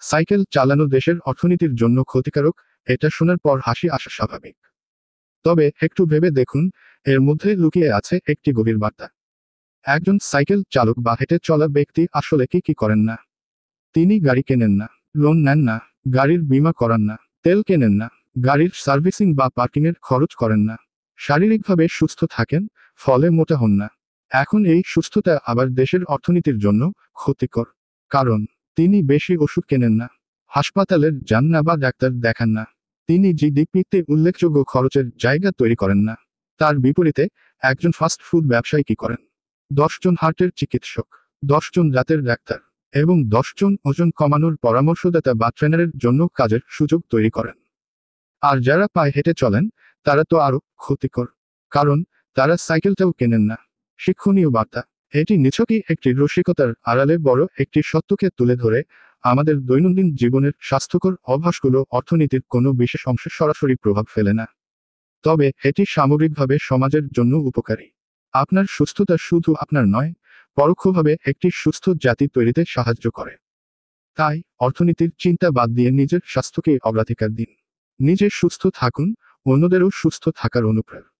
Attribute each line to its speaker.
Speaker 1: Cycle চালানো দেশের অর্থনীতির জন্য ক্ষতিকারক, এটা শোনার পর হাসি আসা স্বাভাবিক। তবে একটু ভেবে দেখুন, এর মধ্যে লুকিয়ে আছে একটি গভীর বার্তা। একজন সাইকেল চালক বা হেঁটে চলা ব্যক্তি আসলে কি করেন না? তিনি গাড়ি কেনেন না, লোন নেন না, গাড়ির বীমা করান না, তেল কেনেন না, গাড়ির সার্ভিসিং বা পার্কিংয়ের খরচ করেন না। শারীরিকভাবে সুস্থ থাকেন, ফলে মোটা হন না। এখন এই সুস্থতা আবার দেশের অর্থনীতির জন্য ক্ষতিকর। কারণ তিনি বেশি ওষুধ কেনেন না, হাসপাতালের যান না বা ডাক্তার দেখান না। তিনি জিডিপিতে উল্লেখযোগ্য খরচের জায়গা তৈরি করেন না। তার বিপরীতে একজন ফাস্ট ফুড ব্যবসায়ী কি করেন? 10 জন হার্টের চিকিৎসক, 10 জন দাঁতের ডাক্তার এবং 10 জন ওজন কমানোর পরামর্শদাতা বা ট্রেনারের জন্য কাজের সুযোগ তৈরি করেন। আর যারা পায়ে হেঁটে চলেন, তারা তো আরো ক্ষতিকর। কারণ তারা সাইকেলটাও কেনেন না। শিক্ষণীয় বার্তা। এটি নিছকই একটি রসিকতার আড়ালে বড় একটি সত্যকে তুলে ধরে, আমাদের দৈনন্দিন জীবনের স্বাস্থ্যকর অভ্যাসগুলো অর্থনীতির কোনো বিশেষ অংশে সরাসরি প্রভাব ফেলে না। তবে এটি সামগ্রিকভাবে সমাজের জন্য উপকারী। আপনার সুস্থতা শুধু আপনার নয়, পরোক্ষভাবে একটি সুস্থ জাতি তৈরিতে সাহায্য করে। তাই অর্থনীতির চিন্তা বাদ দিয়ে নিজের স্বাস্থ্যকে অগ্রাধিকার দিন। নিজে সুস্থ থাকুন, অন্যদেরও সুস্থ থাকার অনুপ্রেরণা